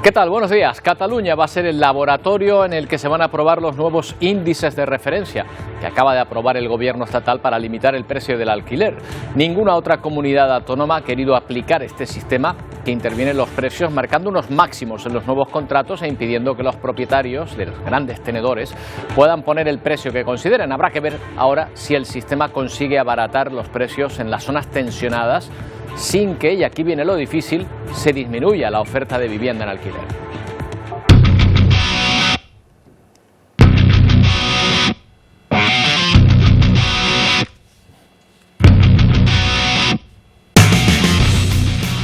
¿Qué tal? Buenos días. Cataluña va a ser el laboratorio en el que se van a aprobar los nuevos índices de referencia que acaba de aprobar el gobierno estatal para limitar el precio del alquiler. Ninguna otra comunidad autónoma ha querido aplicar este sistema que interviene en los precios, marcando unos máximos en los nuevos contratos e impidiendo que los propietarios de los grandes tenedores puedan poner el precio que consideren. Habrá que ver ahora si el sistema consigue abaratar los precios en las zonas tensionadas sin que, y aquí viene lo difícil, se disminuya la oferta de vivienda en alquiler.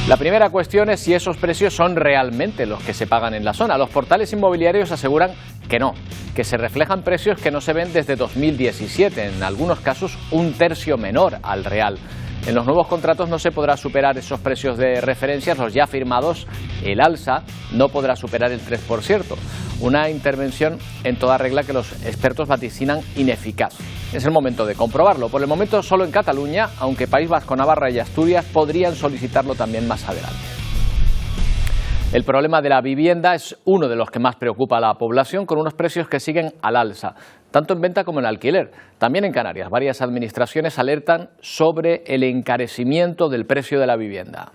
La primera cuestión es si esos precios son realmente los que se pagan en la zona. Los portales inmobiliarios aseguran que no, que se reflejan precios que no se ven desde 2017, en algunos casos un tercio menor al real. En los nuevos contratos no se podrá superar esos precios de referencia, los ya firmados, el alza no podrá superar el 3%. Una intervención en toda regla que los expertos vaticinan ineficaz. Es el momento de comprobarlo. Por el momento solo en Cataluña, aunque País Vasco, Navarra y Asturias podrían solicitarlo también más adelante. El problema de la vivienda es uno de los que más preocupa a la población, con unos precios que siguen al alza, tanto en venta como en alquiler. También en Canarias, varias administraciones alertan sobre el encarecimiento del precio de la vivienda.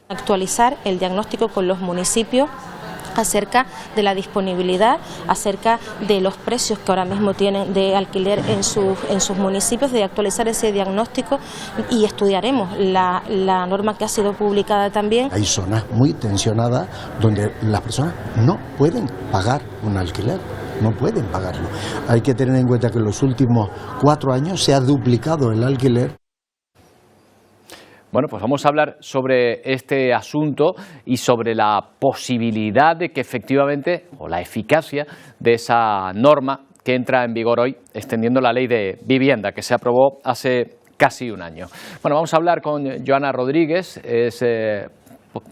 Actualizar el diagnóstico con los municipios acerca de la disponibilidad, acerca de los precios que ahora mismo tienen de alquiler en sus municipios, de actualizar ese diagnóstico, y estudiaremos la norma que ha sido publicada también. Hay zonas muy tensionadas donde las personas no pueden pagar un alquiler. No pueden pagarlo. Hay que tener en cuenta que en los últimos 4 años se ha duplicado el alquiler. Bueno, pues vamos a hablar sobre este asunto y sobre la posibilidad de que efectivamente, o la eficacia de esa norma que entra en vigor hoy, extendiendo la ley de vivienda que se aprobó hace casi un año. Bueno, vamos a hablar con Joana Rodríguez, es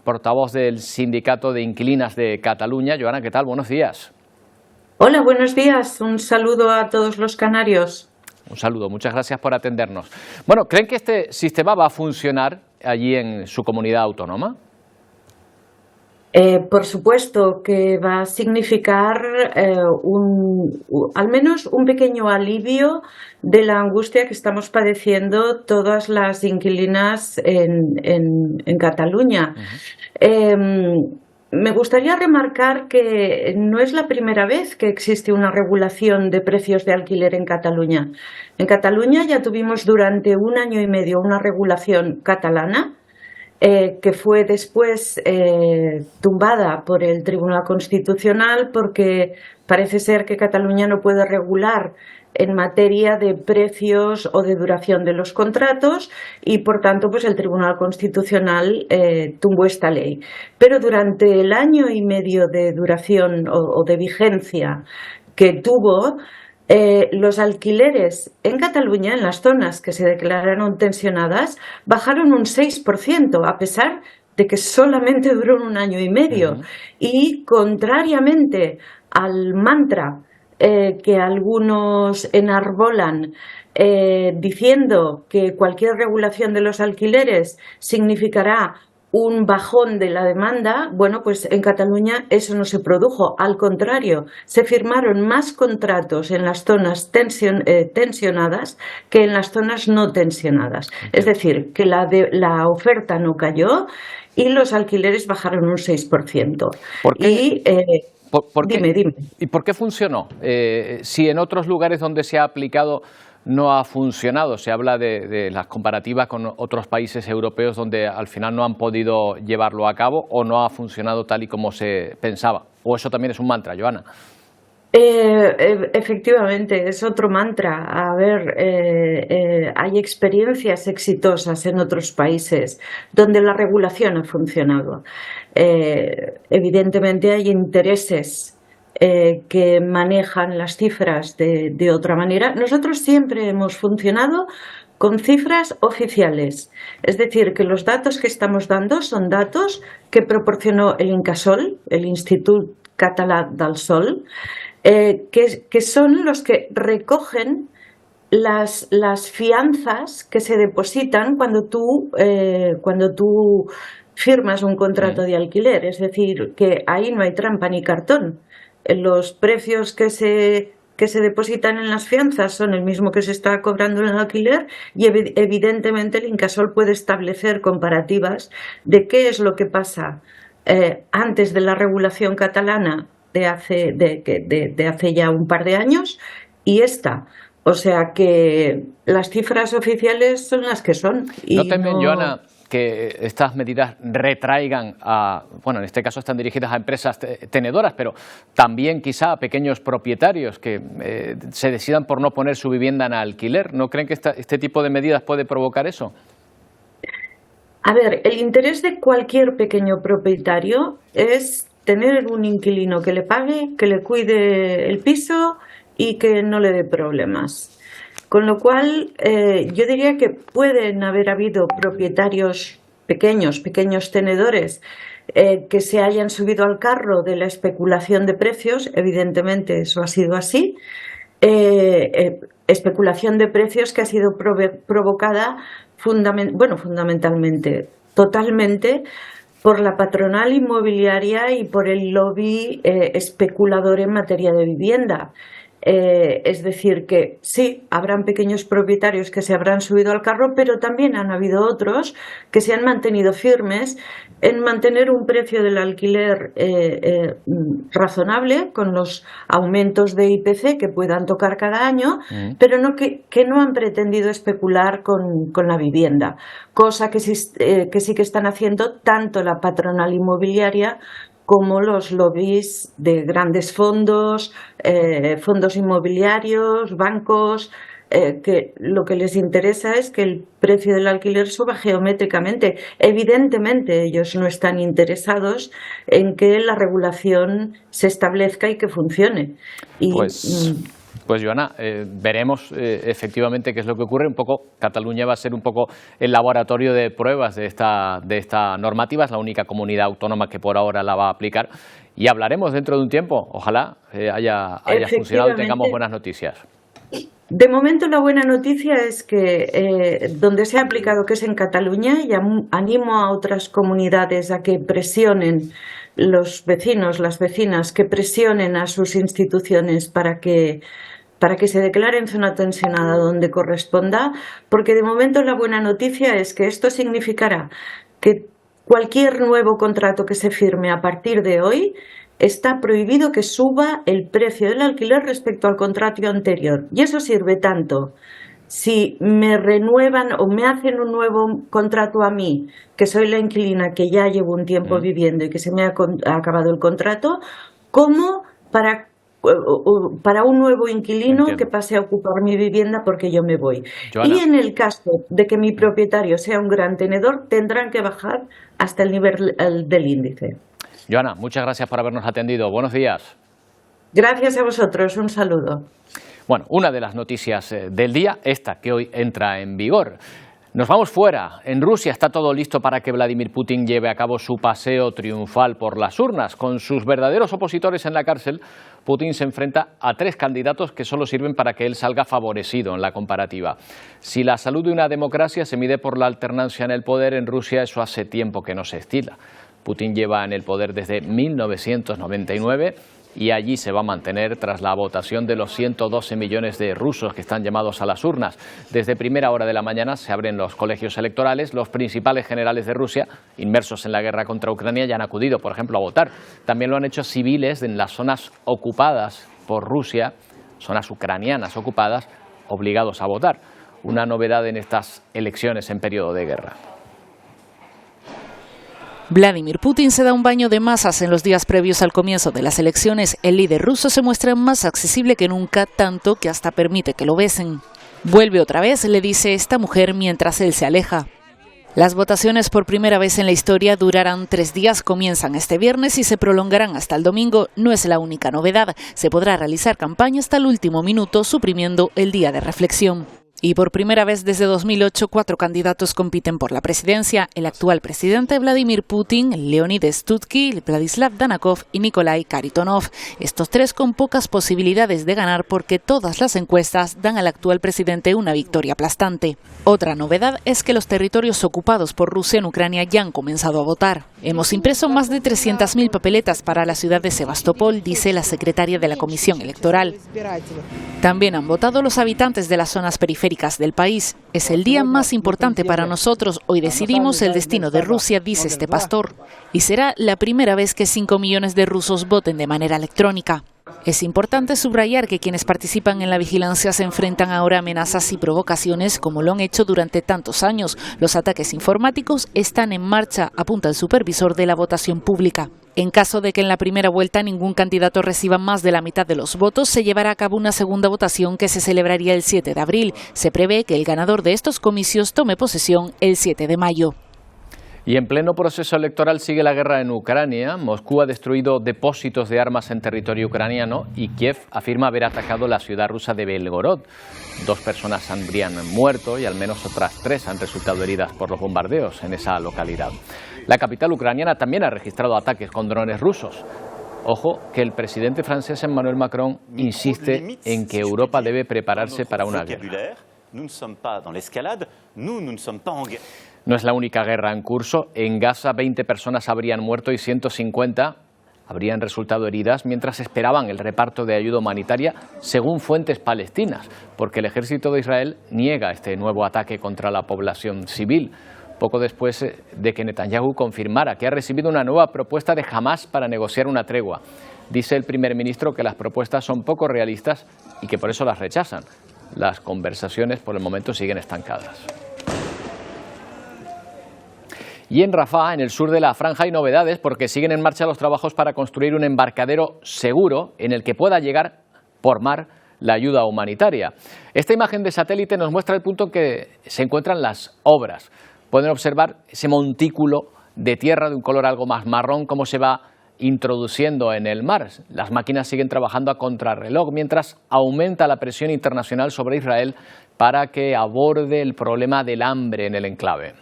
portavoz del Sindicato de Inquilinas de Cataluña. Joana, ¿qué tal? Buenos días. Hola, buenos días. Un saludo a todos los canarios. Un saludo, muchas gracias por atendernos. Bueno, ¿creen que este sistema va a funcionar allí en su comunidad autónoma? Por supuesto que va a significar al menos un pequeño alivio de la angustia que estamos padeciendo todas las inquilinas en Cataluña. Me gustaría remarcar que no es la primera vez que existe una regulación de precios de alquiler en Cataluña. En Cataluña ya tuvimos durante 1 año y medio una regulación catalana que fue después tumbada por el Tribunal Constitucional, porque parece ser que Cataluña no puede regular en materia de precios o de duración de los contratos, y por tanto pues el Tribunal Constitucional tumbó esta ley. Pero durante el año y medio de duración o de vigencia que tuvo, los alquileres en Cataluña, en las zonas que se declararon tensionadas, bajaron un 6%, a pesar de que solamente duró 1 año y medio. Y contrariamente al mantra que algunos enarbolan, diciendo que cualquier regulación de los alquileres significará un bajón de la demanda, bueno, pues en Cataluña eso no se produjo. Al contrario, se firmaron más contratos en las zonas tensionadas que en las zonas no tensionadas. Es decir, que la oferta no cayó y los alquileres bajaron un 6%. ¿Por qué? Dime. ¿Y por qué funcionó? Si en otros lugares donde se ha aplicado no ha funcionado, se habla de las comparativas con otros países europeos donde al final no han podido llevarlo a cabo o no ha funcionado tal y como se pensaba. ¿O eso también es un mantra, Joana? Efectivamente, es otro mantra. A ver, hay experiencias exitosas en otros países donde la regulación ha funcionado. Evidentemente hay intereses que manejan las cifras de otra manera. Nosotros siempre hemos funcionado con cifras oficiales, es decir, que los datos que estamos dando son datos que proporcionó el Incasòl, el Institut Català del Sòl, que son los que recogen las fianzas que se depositan cuando tú firmas un contrato de alquiler, es decir, que ahí no hay trampa ni cartón. Los precios que se depositan en las fianzas son el mismo que se está cobrando en el alquiler y evidentemente el Incasòl puede establecer comparativas de qué es lo que pasa antes de la regulación catalana de hace ya un par de años y esta. O sea que las cifras oficiales son las que son. Y ¿No temen, Joana, que estas medidas retraigan bueno, en este caso están dirigidas a empresas tenedoras, pero también quizá a pequeños propietarios que se decidan por no poner su vivienda en alquiler? ¿No creen que este tipo de medidas puede provocar eso? A ver, el interés de cualquier pequeño propietario es tener un inquilino que le pague, que le cuide el piso y que no le dé problemas. Con lo cual, yo diría que pueden haber habido propietarios pequeños tenedores que se hayan subido al carro de la especulación de precios. Evidentemente eso ha sido así. Especulación de precios que ha sido provocada fundamentalmente, totalmente, por la patronal inmobiliaria y por el lobby especulador en materia de vivienda. Es decir, que sí, habrán pequeños propietarios que se habrán subido al carro, pero también han habido otros que se han mantenido firmes en mantener un precio del alquiler razonable, con los aumentos de IPC que puedan tocar cada año, pero que no han pretendido especular con la vivienda, cosa que sí que están haciendo tanto la patronal inmobiliaria como los lobbies de grandes fondos, fondos inmobiliarios, bancos, que lo que les interesa es que el precio del alquiler suba geométricamente. Evidentemente ellos no están interesados en que la regulación se establezca y que funcione. Pues Joana, veremos efectivamente qué es lo que ocurre. Un poco, Cataluña va a ser un poco el laboratorio de pruebas de esta normativa. Es la única comunidad autónoma que por ahora la va a aplicar. Y hablaremos dentro de un tiempo. Ojalá haya funcionado y tengamos buenas noticias. De momento la buena noticia es que donde se ha aplicado, que es en Cataluña, y animo a otras comunidades a que presionen los vecinos, las vecinas, que presionen a sus instituciones para que se declaren zona tensionada donde corresponda, porque de momento la buena noticia es que esto significará que cualquier nuevo contrato que se firme a partir de hoy está prohibido que suba el precio del alquiler respecto al contrato anterior. Y eso sirve tanto si me renuevan o me hacen un nuevo contrato a mí, que soy la inquilina que ya llevo un tiempo viviendo y que se me ha acabado el contrato, como para un nuevo inquilino que pase a ocupar mi vivienda porque yo me voy. Joana. Y en el caso de que mi propietario sea un gran tenedor, tendrán que bajar hasta el nivel del índice. Joana, muchas gracias por habernos atendido. Buenos días. Gracias a vosotros. Un saludo. Bueno, una de las noticias del día, esta que hoy entra en vigor. Nos vamos fuera. En Rusia está todo listo para que Vladimir Putin lleve a cabo su paseo triunfal por las urnas. Con sus verdaderos opositores en la cárcel, Putin se enfrenta a 3 candidatos que solo sirven para que él salga favorecido en la comparativa. Si la salud de una democracia se mide por la alternancia en el poder, en Rusia eso hace tiempo que no se estila. Putin lleva en el poder desde 1999 y allí se va a mantener tras la votación de los 112 millones de rusos que están llamados a las urnas. Desde primera hora de la mañana se abren los colegios electorales. Los principales generales de Rusia, inmersos en la guerra contra Ucrania, ya han acudido, por ejemplo, a votar. También lo han hecho civiles en las zonas ocupadas por Rusia, zonas ucranianas ocupadas, obligados a votar. Una novedad en estas elecciones en periodo de guerra. Vladimir Putin se da un baño de masas en los días previos al comienzo de las elecciones. El líder ruso se muestra más accesible que nunca, tanto que hasta permite que lo besen. Vuelve otra vez, le dice esta mujer mientras él se aleja. Las votaciones por primera vez en la historia durarán 3 días, comienzan este viernes y se prolongarán hasta el domingo. No es la única novedad, se podrá realizar campaña hasta el último minuto, suprimiendo el día de reflexión. Y por primera vez desde 2008, 4 candidatos compiten por la presidencia: el actual presidente Vladimir Putin, Leonid Slutsky, Vladislav Danakov y Nikolai Kharitonov. Estos 3 con pocas posibilidades de ganar porque todas las encuestas dan al actual presidente una victoria aplastante. Otra novedad es que los territorios ocupados por Rusia en Ucrania ya han comenzado a votar. Hemos impreso más de 300.000 papeletas para la ciudad de Sebastopol, dice la secretaria de la Comisión Electoral. También han votado los habitantes de las zonas periféricas del país. Es el día más importante para nosotros. Hoy decidimos el destino de Rusia, dice este pastor. Y será la primera vez que 5 millones de rusos voten de manera electrónica. Es importante subrayar que quienes participan en la vigilancia se enfrentan ahora a amenazas y provocaciones como lo han hecho durante tantos años. Los ataques informáticos están en marcha, apunta el supervisor de la votación pública. En caso de que en la primera vuelta ningún candidato reciba más de la mitad de los votos, se llevará a cabo una segunda votación que se celebraría el 7 de abril. Se prevé que el ganador de estos comicios tome posesión el 7 de mayo. Y en pleno proceso electoral sigue la guerra en Ucrania. Moscú ha destruido depósitos de armas en territorio ucraniano y Kiev afirma haber atacado la ciudad rusa de Belgorod. 2 personas habrían muerto y al menos otras 3 han resultado heridas por los bombardeos en esa localidad. La capital ucraniana también ha registrado ataques con drones rusos. Ojo que el presidente francés Emmanuel Macron insiste en que Europa debe prepararse para una guerra. No es la única guerra en curso. En Gaza 20 personas habrían muerto y 150 habrían resultado heridas mientras esperaban el reparto de ayuda humanitaria, según fuentes palestinas, porque el ejército de Israel niega este nuevo ataque contra la población civil, poco después de que Netanyahu confirmara que ha recibido una nueva propuesta de Hamás para negociar una tregua. Dice el primer ministro que las propuestas son poco realistas y que por eso las rechazan. Las conversaciones por el momento siguen estancadas. Y en Rafah, en el sur de la franja, hay novedades porque siguen en marcha los trabajos para construir un embarcadero seguro en el que pueda llegar por mar la ayuda humanitaria. Esta imagen de satélite nos muestra el punto en que se encuentran las obras. Pueden observar ese montículo de tierra de un color algo más marrón, cómo se va introduciendo en el mar. Las máquinas siguen trabajando a contrarreloj mientras aumenta la presión internacional sobre Israel para que aborde el problema del hambre en el enclave.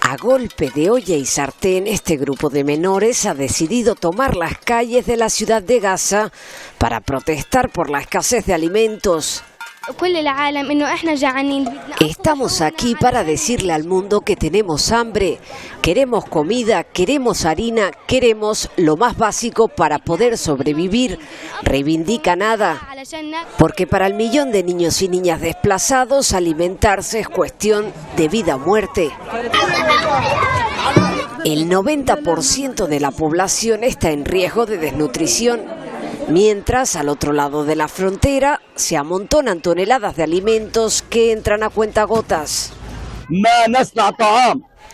A golpe de olla y sartén, este grupo de menores ha decidido tomar las calles de la ciudad de Gaza para protestar por la escasez de alimentos. Estamos aquí para decirle al mundo que tenemos hambre, queremos comida, queremos harina, queremos lo más básico para poder sobrevivir, reivindica Nada, porque para el millón de niños y niñas desplazados alimentarse es cuestión de vida o muerte. El 90% de la población está en riesgo de desnutrición. Mientras, al otro lado de la frontera, se amontonan toneladas de alimentos que entran a cuentagotas.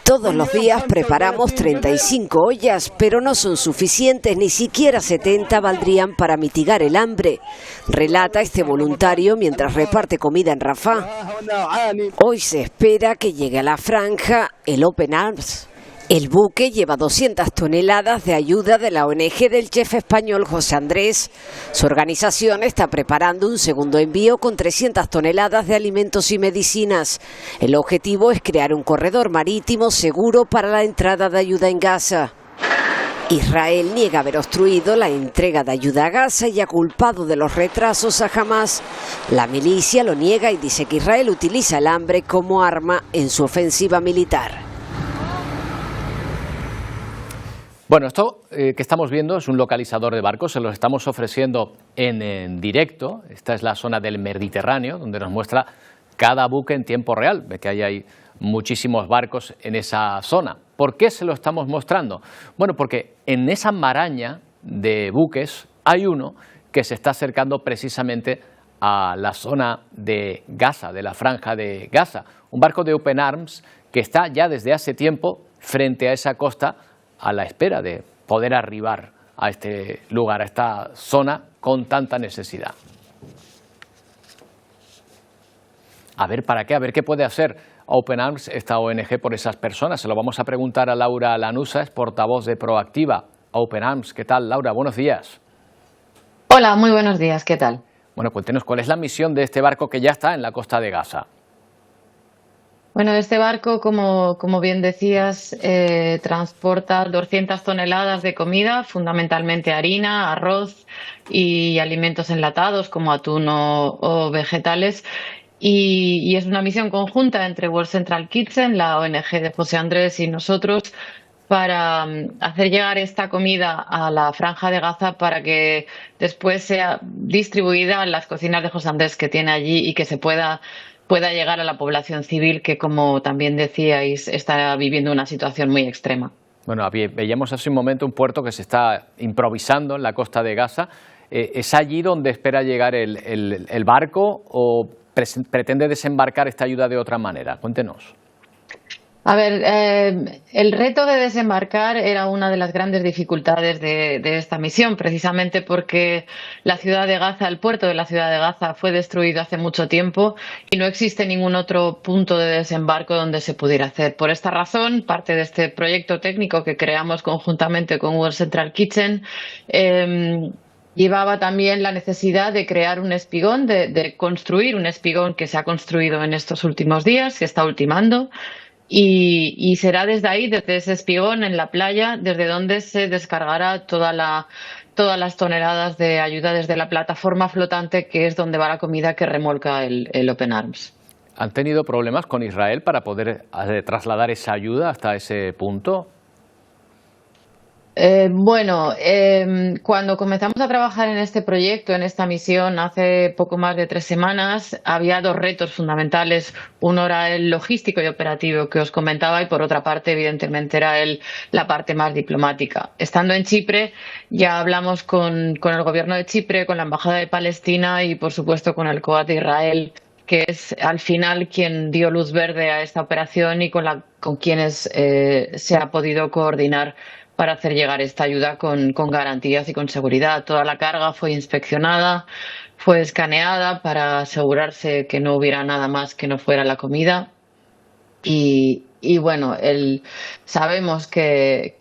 Todos los días preparamos 35 ollas, pero no son suficientes, ni siquiera 70 valdrían para mitigar el hambre, relata este voluntario mientras reparte comida en Rafah. Hoy se espera que llegue a la franja el Open Arms. El buque lleva 200 toneladas de ayuda de la ONG del chef español José Andrés. Su organización está preparando un segundo envío con 300 toneladas de alimentos y medicinas. El objetivo es crear un corredor marítimo seguro para la entrada de ayuda en Gaza. Israel niega haber obstruido la entrega de ayuda a Gaza y ha culpado de los retrasos a Hamás. La milicia lo niega y dice que Israel utiliza el hambre como arma en su ofensiva militar. Bueno, esto que estamos viendo es un localizador de barcos, se los estamos ofreciendo en directo. Esta es la zona del Mediterráneo, donde nos muestra cada buque en tiempo real. Ve que hay muchísimos barcos en esa zona. ¿Por qué se lo estamos mostrando? Bueno, porque en esa maraña de buques hay uno que se está acercando precisamente a la zona de Gaza, de la franja de Gaza. Un barco de Open Arms que está ya desde hace tiempo frente a esa costa, a la espera de poder arribar a este lugar, a esta zona con tanta necesidad. A ver para qué, a ver qué puede hacer Open Arms, esta ONG, por esas personas. Se lo vamos a preguntar a Laura Lanusa, es portavoz de Proactiva Open Arms. ¿Qué tal, Laura? Buenos días. Hola, muy buenos días, ¿qué tal? Bueno, cuéntenos cuál es la misión de este barco que ya está en la costa de Gaza. Bueno, este barco, como bien decías, transporta 200 toneladas de comida, fundamentalmente harina, arroz y alimentos enlatados como atún o vegetales. Y es una misión conjunta entre World Central Kitchen, la ONG de José Andrés y nosotros, para hacer llegar esta comida a la Franja de Gaza para que después sea distribuida en las cocinas de José Andrés que tiene allí y que se pueda llegar a la población civil que, como también decíais, está viviendo una situación muy extrema. Bueno, veíamos hace un momento un puerto que se está improvisando en la costa de Gaza. ¿Es allí donde espera llegar el barco o pretende desembarcar esta ayuda de otra manera? Cuéntenos. A ver, el reto de desembarcar era una de las grandes dificultades de esta misión, precisamente porque la ciudad de Gaza, el puerto de la ciudad de Gaza, fue destruido hace mucho tiempo y no existe ningún otro punto de desembarco donde se pudiera hacer. Por esta razón, parte de este proyecto técnico que creamos conjuntamente con World Central Kitchen llevaba también la necesidad de crear un espigón, de construir un espigón que se ha construido en estos últimos días, que está ultimando. Y será desde ahí, desde ese espigón en la playa, desde donde se descargará todas las toneladas de ayuda desde la plataforma flotante, que es donde va la comida que remolca el Open Arms. ¿Han tenido problemas con Israel para poder trasladar esa ayuda hasta ese punto? Cuando comenzamos a trabajar en este proyecto, en esta misión, hace poco más de 3 semanas, había 2 retos fundamentales. Uno era el logístico y operativo que os comentaba y, por otra parte, evidentemente, era la parte más diplomática. Estando en Chipre, ya hablamos con el gobierno de Chipre, con la Embajada de Palestina y, por supuesto, con el COAT de Israel, que es al final quien dio luz verde a esta operación y con quienes se ha podido coordinar para hacer llegar esta ayuda con garantías y con seguridad. Toda la carga fue inspeccionada, fue escaneada para asegurarse que no hubiera nada más que no fuera la comida. Y bueno, sabemos que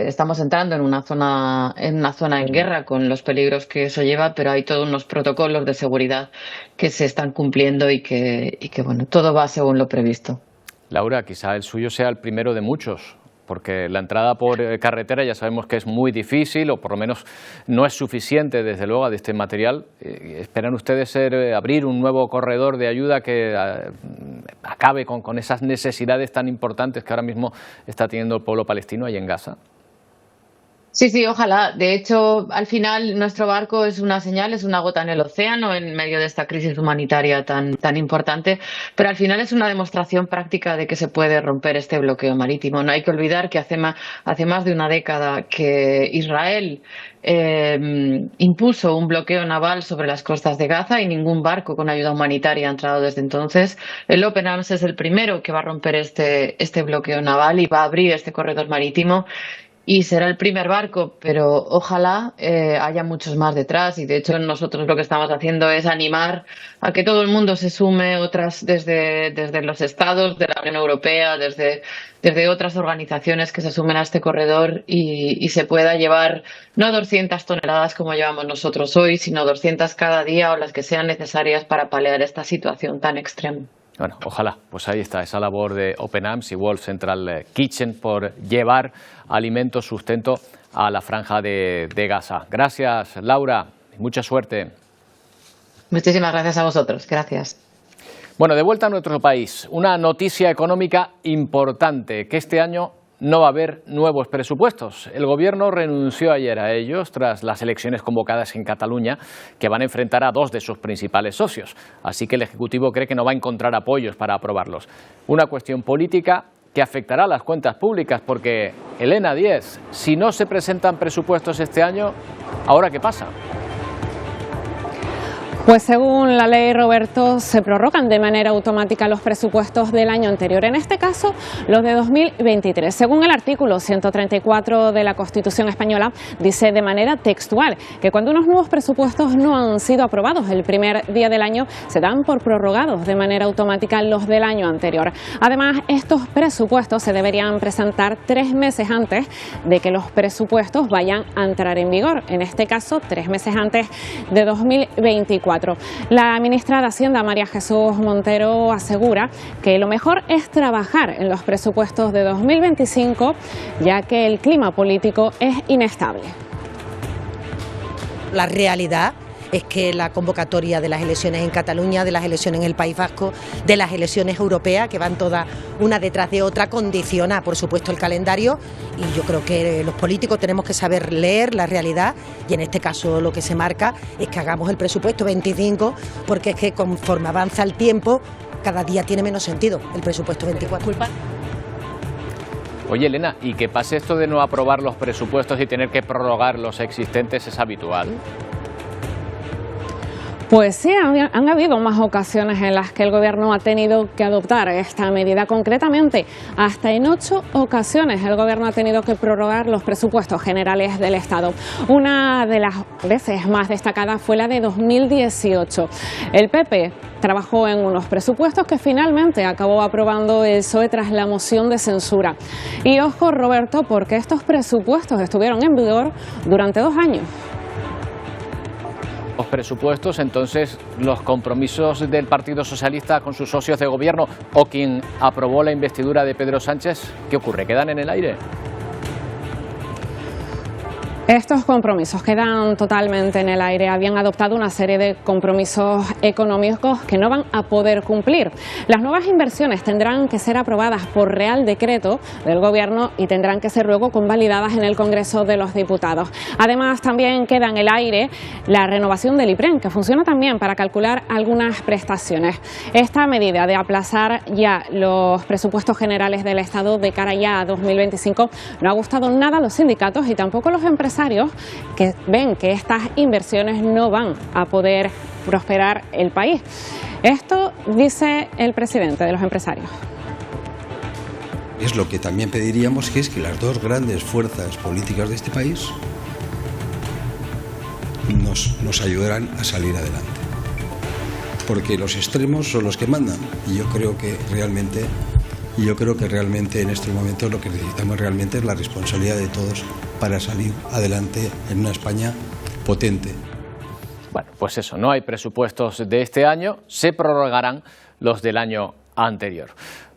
estamos entrando en una zona en guerra con los peligros que eso lleva, pero hay todos unos protocolos de seguridad que se están cumpliendo y que bueno, todo va según lo previsto. Laura, quizá el suyo sea el primero de muchos, porque la entrada por carretera ya sabemos que es muy difícil, o por lo menos no es suficiente, desde luego, de este material. ¿Esperan ustedes abrir un nuevo corredor de ayuda que acabe con esas necesidades tan importantes que ahora mismo está teniendo el pueblo palestino ahí en Gaza? Sí, ojalá. De hecho, al final nuestro barco es una señal, es una gota en el océano en medio de esta crisis humanitaria tan importante, pero al final es una demostración práctica de que se puede romper este bloqueo marítimo. No hay que olvidar que hace más de una década que Israel impuso un bloqueo naval sobre las costas de Gaza y ningún barco con ayuda humanitaria ha entrado desde entonces. El Open Arms es el primero que va a romper este bloqueo naval y va a abrir este corredor marítimo. Y será el primer barco, pero ojalá haya muchos más detrás. Y de hecho nosotros lo que estamos haciendo es animar a que todo el mundo se sume, desde los estados de la Unión Europea, desde otras organizaciones que se sumen a este corredor y se pueda llevar no 200 toneladas como llevamos nosotros hoy, sino 200 cada día o las que sean necesarias para paliar esta situación tan extrema. Bueno, ojalá, pues ahí está esa labor de Open Arms y World Central Kitchen por llevar alimentos, sustento a la Franja de Gaza. Gracias, Laura, y mucha suerte. Muchísimas gracias a vosotros, gracias. Bueno, de vuelta a nuestro país, una noticia económica importante, que este año no va a haber nuevos presupuestos. El Gobierno renunció ayer a ellos tras las elecciones convocadas en Cataluña, que van a enfrentar a 2 de sus principales socios. Así que el Ejecutivo cree que no va a encontrar apoyos para aprobarlos. Una cuestión política que afectará a las cuentas públicas, porque, Elena Díez, si no se presentan presupuestos este año, ¿ahora qué pasa? Pues según la ley, Roberto, se prorrogan de manera automática los presupuestos del año anterior, en este caso los de 2023. Según el artículo 134 de la Constitución española, dice de manera textual que cuando unos nuevos presupuestos no han sido aprobados el primer día del año, se dan por prorrogados de manera automática los del año anterior. Además, estos presupuestos se deberían presentar 3 meses antes de que los presupuestos vayan a entrar en vigor, en este caso 3 meses antes de 2024. La ministra de Hacienda, María Jesús Montero, asegura que lo mejor es trabajar en los presupuestos de 2025, ya que el clima político es inestable. La realidad es que la convocatoria de las elecciones en Cataluña, de las elecciones en el País Vasco, de las elecciones europeas, que van todas una detrás de otra, condiciona, por supuesto, el calendario, y yo creo que los políticos tenemos que saber leer la realidad, y en este caso lo que se marca es que hagamos el presupuesto 25, porque es que conforme avanza el tiempo, cada día tiene menos sentido el presupuesto 24. Oye, Elena, ¿y que pase esto de no aprobar los presupuestos y tener que prorrogar los existentes es habitual? Pues sí, han habido más ocasiones en las que el Gobierno ha tenido que adoptar esta medida. Concretamente, hasta en 8 ocasiones el Gobierno ha tenido que prorrogar los presupuestos generales del Estado. Una de las veces más destacadas fue la de 2018. El PP trabajó en unos presupuestos que finalmente acabó aprobando el PSOE tras la moción de censura. Y ojo, Roberto, porque estos presupuestos estuvieron en vigor durante 2 años. Los presupuestos, entonces, los compromisos del Partido Socialista con sus socios de gobierno o quien aprobó la investidura de Pedro Sánchez, ¿qué ocurre? ¿Quedan en el aire? Estos compromisos quedan totalmente en el aire. Habían adoptado una serie de compromisos económicos que no van a poder cumplir. Las nuevas inversiones tendrán que ser aprobadas por Real Decreto del Gobierno y tendrán que ser luego convalidadas en el Congreso de los Diputados. Además, también queda en el aire la renovación del IPREN, que funciona también para calcular algunas prestaciones. Esta medida de aplazar ya los presupuestos generales del Estado de cara ya a 2025 no ha gustado nada a los sindicatos y tampoco a los empresarios, que ven que estas inversiones no van a poder prosperar el país. Esto dice el presidente de los empresarios. Es lo que también pediríamos, que es que las dos grandes fuerzas políticas de este país nos ayudaran a salir adelante. Porque los extremos son los que mandan. Y yo creo que realmente en estos momentos lo que necesitamos realmente es la responsabilidad de todos para salir adelante en una España potente. Bueno, pues eso, no hay presupuestos de este año, se prorrogarán los del año anterior.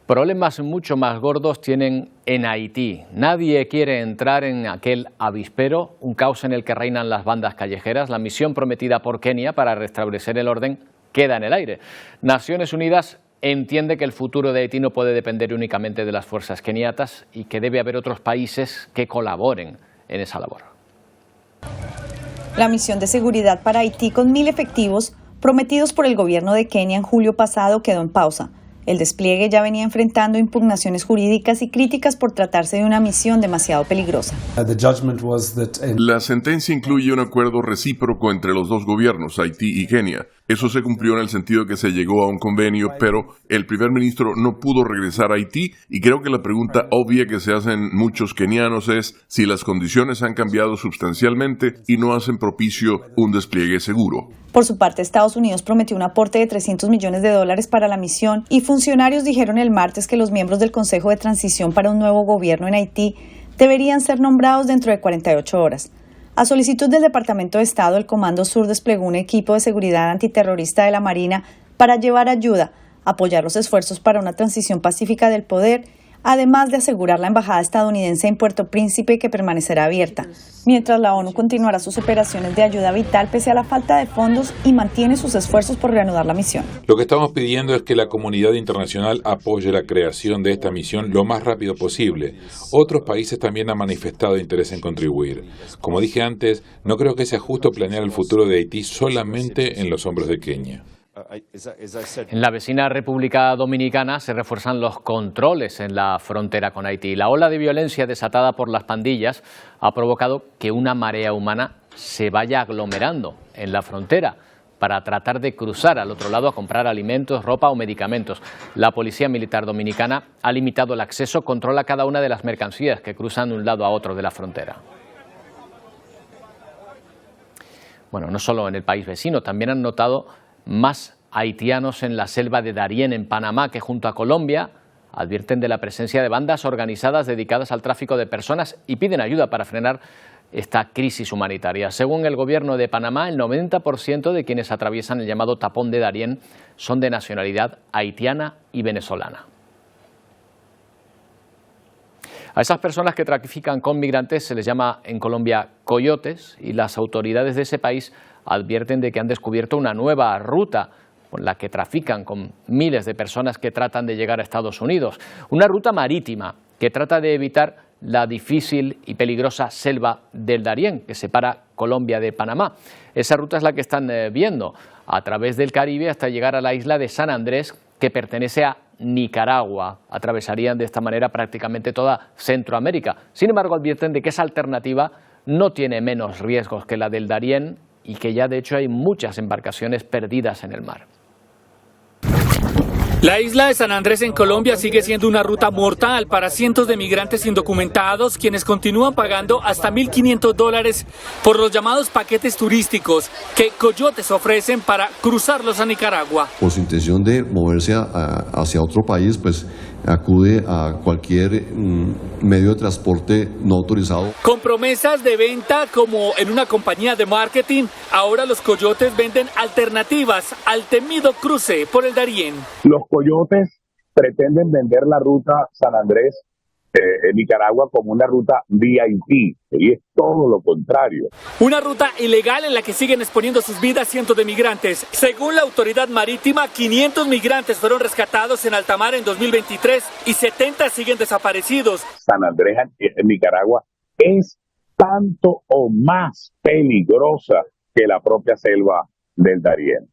Problemas mucho más gordos tienen en Haití. Nadie quiere entrar en aquel avispero, un caos en el que reinan las bandas callejeras. La misión prometida por Kenia para restablecer el orden queda en el aire. Naciones Unidas entiende que el futuro de Haití no puede depender únicamente de las fuerzas keniatas y que debe haber otros países que colaboren en esa labor. La misión de seguridad para Haití con 1.000 efectivos prometidos por el gobierno de Kenia en julio pasado quedó en pausa. El despliegue ya venía enfrentando impugnaciones jurídicas y críticas por tratarse de una misión demasiado peligrosa. La sentencia incluye un acuerdo recíproco entre los dos gobiernos, Haití y Kenia. Eso se cumplió en el sentido que se llegó a un convenio, pero el primer ministro no pudo regresar a Haití y creo que la pregunta obvia que se hacen muchos kenianos es si las condiciones han cambiado sustancialmente y no hacen propicio un despliegue seguro. Por su parte, Estados Unidos prometió un aporte de $300 millones para la misión y funcionarios dijeron el martes que los miembros del Consejo de Transición para un nuevo gobierno en Haití deberían ser nombrados dentro de 48 horas. A solicitud del Departamento de Estado, el Comando Sur desplegó un equipo de seguridad antiterrorista de la Marina para llevar ayuda, apoyar los esfuerzos para una transición pacífica del poder, además de asegurar la embajada estadounidense en Puerto Príncipe, que permanecerá abierta, mientras la ONU continuará sus operaciones de ayuda vital pese a la falta de fondos y mantiene sus esfuerzos por reanudar la misión. Lo que estamos pidiendo es que la comunidad internacional apoye la creación de esta misión lo más rápido posible. Otros países también han manifestado interés en contribuir. Como dije antes, no creo que sea justo planear el futuro de Haití solamente en los hombros de Kenia. En la vecina República Dominicana se refuerzan los controles en la frontera con Haití. La ola de violencia desatada por las pandillas ha provocado que una marea humana se vaya aglomerando en la frontera. para tratar de cruzar al otro lado a comprar alimentos, ropa o medicamentos. La Policía Militar Dominicana ha limitado el acceso, controla cada una de las mercancías que cruzan de un lado a otro de la frontera. Bueno, no solo en el país vecino, también han notado más haitianos en la selva de Darién, en Panamá, que junto a Colombia advierten de la presencia de bandas organizadas dedicadas al tráfico de personas y piden ayuda para frenar esta crisis humanitaria. Según el gobierno de Panamá, el 90% de quienes atraviesan el llamado tapón de Darién son de nacionalidad haitiana y venezolana. A esas personas que trafican con migrantes se les llama en Colombia coyotes, y las autoridades de ese país advierten de que han descubierto una nueva ruta con la que trafican con miles de personas que tratan de llegar a Estados Unidos. Una ruta marítima que trata de evitar la difícil y peligrosa selva del Darién, que separa Colombia de Panamá. Esa ruta es la que están viendo a través del Caribe hasta llegar a la isla de San Andrés, que pertenece a Nicaragua. Atravesarían de esta manera prácticamente toda Centroamérica. Sin embargo, advierten de que esa alternativa no tiene menos riesgos que la del Darién y que ya de hecho hay muchas embarcaciones perdidas en el mar. La isla de San Andrés en Colombia sigue siendo una ruta mortal para cientos de migrantes indocumentados, quienes continúan pagando hasta $1.500 por los llamados paquetes turísticos que coyotes ofrecen para cruzarlos a Nicaragua. Por su intención de moverse hacia otro país, pues acude a cualquier medio de transporte no autorizado. Con promesas de venta como en una compañía de marketing, ahora los coyotes venden alternativas al temido cruce por el Darién. Los coyotes pretenden vender la ruta San Andrés Nicaragua como una ruta VIP, y es todo lo contrario. Una ruta ilegal en la que siguen exponiendo sus vidas cientos de migrantes. Según la autoridad marítima, 500 migrantes fueron rescatados en alta mar en 2023 y 70 siguen desaparecidos. San Andrés en Nicaragua es tanto o más peligrosa que la propia selva del Darién.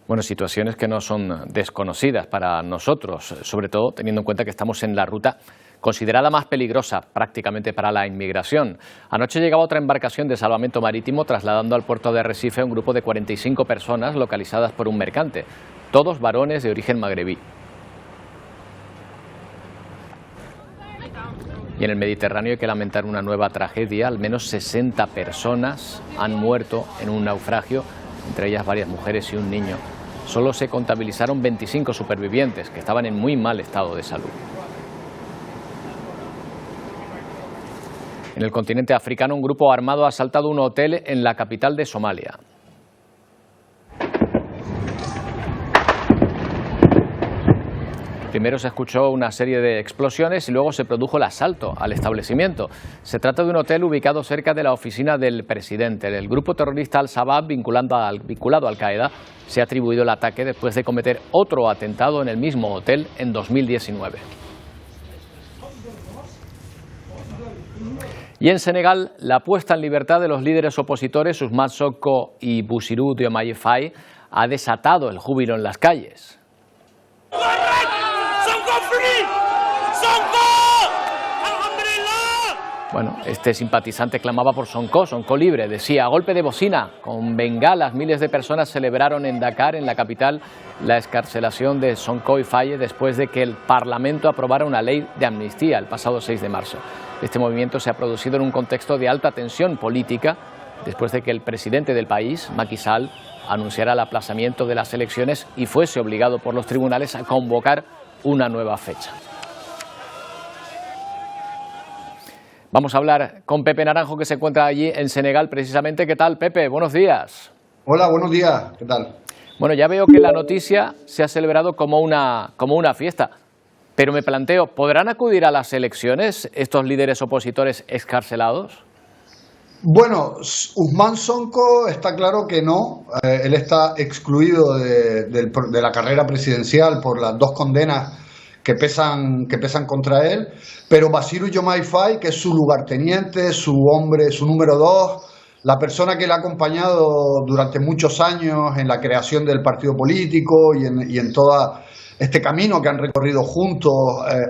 Bueno, situaciones que no son desconocidas para nosotros, sobre todo teniendo en cuenta que estamos en la ruta considerada más peligrosa prácticamente para la inmigración. Anoche llegaba otra embarcación de salvamento marítimo trasladando al puerto de Arrecife a un grupo de 45 personas localizadas por un mercante, todos varones de origen magrebí. Y en el Mediterráneo hay que lamentar una nueva tragedia. Al menos 60 personas han muerto en un naufragio, entre ellas varias mujeres y un niño. Solo se contabilizaron 25 supervivientes que estaban en muy mal estado de salud. En el continente africano, un grupo armado ha asaltado un hotel en la capital de Somalia. Primero se escuchó una serie de explosiones y luego se produjo el asalto al establecimiento. Se trata de un hotel ubicado cerca de la oficina del presidente. El grupo terrorista Al-Shabaab, vinculado a Al-Qaeda, se ha atribuido el ataque después de cometer otro atentado en el mismo hotel en 2019. Y en Senegal, la puesta en libertad de los líderes opositores Ousmane Sonko y Bassirou Diomaye Faye ha desatado el júbilo en las calles. Bueno, este simpatizante clamaba por Sonko libre, decía, a golpe de bocina, con bengalas, miles de personas celebraron en Dakar, en la capital, la excarcelación de Sonko y Faye después de que el Parlamento aprobara una ley de amnistía el pasado 6 de marzo. Este movimiento se ha producido en un contexto de alta tensión política, después de que el presidente del país, Macky Sall, anunciara el aplazamiento de las elecciones y fuese obligado por los tribunales a convocar una nueva fecha. Vamos a hablar con Pepe Naranjo, que se encuentra allí en Senegal precisamente. ¿Qué tal, Pepe? Buenos días. Hola, buenos días. ¿Qué tal? Bueno, ya veo que la noticia se ha celebrado como una fiesta, pero me planteo, ¿podrán acudir a las elecciones estos líderes opositores excarcelados? Bueno, Ousmane Sonko está claro que no. Él está excluido de la carrera presidencial por las 2 condenas que pesan contra él, pero Bassirou Diomaye Faye, que es su lugarteniente, su hombre, su número 2, la persona que le ha acompañado durante muchos años en la creación del partido político y en toda este camino que han recorrido juntos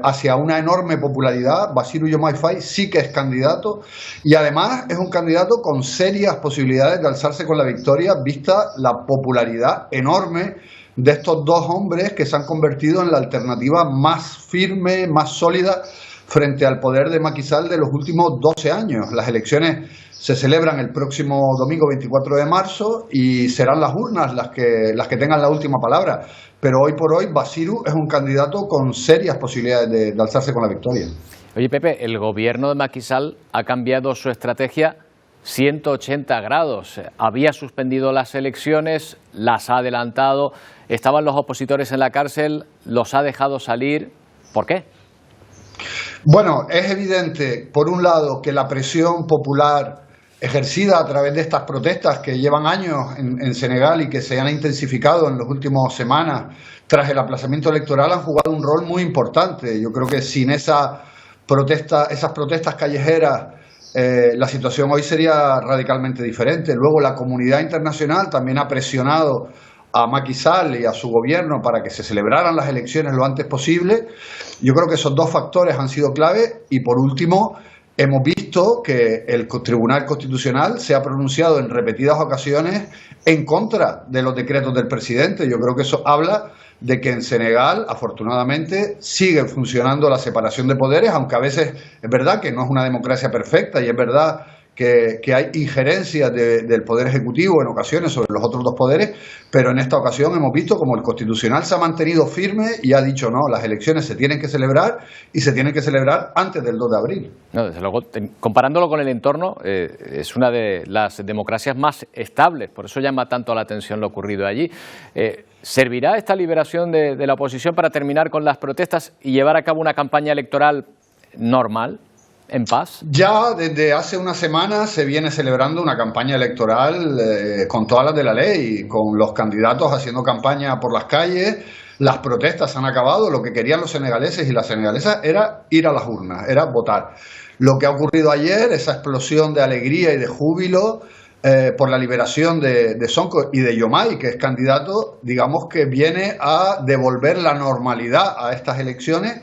hacia una enorme popularidad, Basiru Diomaye Faye sí que es candidato, y además es un candidato con serias posibilidades de alzarse con la victoria, vista la popularidad enorme de estos dos hombres que se han convertido en la alternativa más firme, más sólida frente al poder de Macky Sall de los últimos 12 años. Las elecciones se celebran el próximo domingo 24 de marzo y serán las urnas las que tengan la última palabra. Pero hoy por hoy Basiru es un candidato con serias posibilidades de alzarse con la victoria. Oye, Pepe, el gobierno de Macky Sall ha cambiado su estrategia 180 grados. Había suspendido las elecciones, las ha adelantado, estaban los opositores en la cárcel, los ha dejado salir. ¿Por qué? Bueno, es evidente, por un lado, que la presión popular ejercida a través de estas protestas que llevan años en Senegal y que se han intensificado en las últimas semanas tras el aplazamiento electoral han jugado un rol muy importante. Yo creo que sin esas protestas callejeras la situación hoy sería radicalmente diferente. Luego la comunidad internacional también ha presionado a Macky Sall y a su gobierno para que se celebraran las elecciones lo antes posible. Yo creo que esos dos factores han sido clave y por último hemos visto que el Tribunal Constitucional se ha pronunciado en repetidas ocasiones en contra de los decretos del presidente. Yo creo que eso habla de que en Senegal, afortunadamente, sigue funcionando la separación de poderes, aunque a veces es verdad que no es una democracia perfecta y es verdad que hay injerencias del Poder Ejecutivo en ocasiones sobre los otros dos poderes, pero en esta ocasión hemos visto como el Constitucional se ha mantenido firme y ha dicho no, las elecciones se tienen que celebrar y se tienen que celebrar antes del 2 de abril. No, desde luego, comparándolo con el entorno, es una de las democracias más estables, por eso llama tanto la atención lo ocurrido allí. ¿Servirá esta liberación de la oposición para terminar con las protestas y llevar a cabo una campaña electoral normal? ¿En paz? Ya desde hace una semana se viene celebrando una campaña electoral con todas las de la ley, con los candidatos haciendo campaña por las calles. Las protestas han acabado, lo que querían los senegaleses y las senegalesas era ir a las urnas, era votar. Lo que ha ocurrido ayer, esa explosión de alegría y de júbilo por la liberación de Sonko y de Diomaye, que es candidato, digamos que viene a devolver la normalidad a estas elecciones,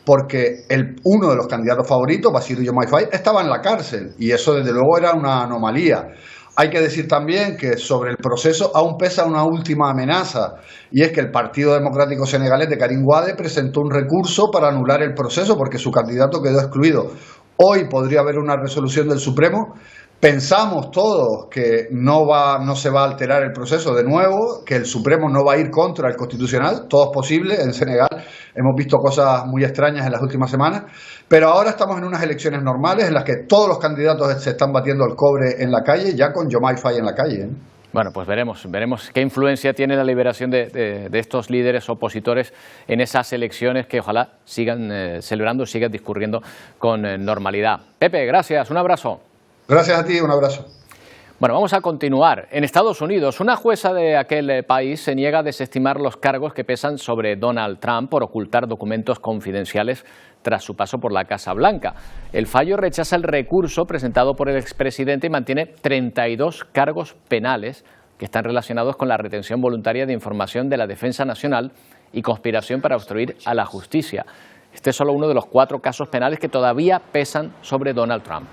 porque uno de los candidatos favoritos, Basiru Diomaye Faye, estaba en la cárcel y eso desde luego era una anomalía. Hay que decir también que sobre el proceso aún pesa una última amenaza y es que el Partido Democrático Senegalés de Karim Wade presentó un recurso para anular el proceso porque su candidato quedó excluido. Hoy podría haber una resolución del Supremo. Pensamos todos que no se va a alterar el proceso de nuevo, que el Supremo no va a ir contra el Constitucional, todo es posible. En Senegal hemos visto cosas muy extrañas en las últimas semanas, pero ahora estamos en unas elecciones normales en las que todos los candidatos se están batiendo el cobre en la calle, ya con Diomaye Faye en la calle. Bueno, pues veremos qué influencia tiene la liberación de estos líderes opositores en esas elecciones que ojalá sigan celebrando, sigan discurriendo con normalidad. Pepe, gracias, un abrazo. Gracias a ti, un abrazo. Bueno, vamos a continuar. En Estados Unidos, una jueza de aquel país se niega a desestimar los cargos que pesan sobre Donald Trump por ocultar documentos confidenciales tras su paso por la Casa Blanca. El fallo rechaza el recurso presentado por el expresidente y mantiene 32 cargos penales que están relacionados con la retención voluntaria de información de la Defensa Nacional y conspiración para obstruir a la justicia. Este es solo uno de los 4 casos penales que todavía pesan sobre Donald Trump.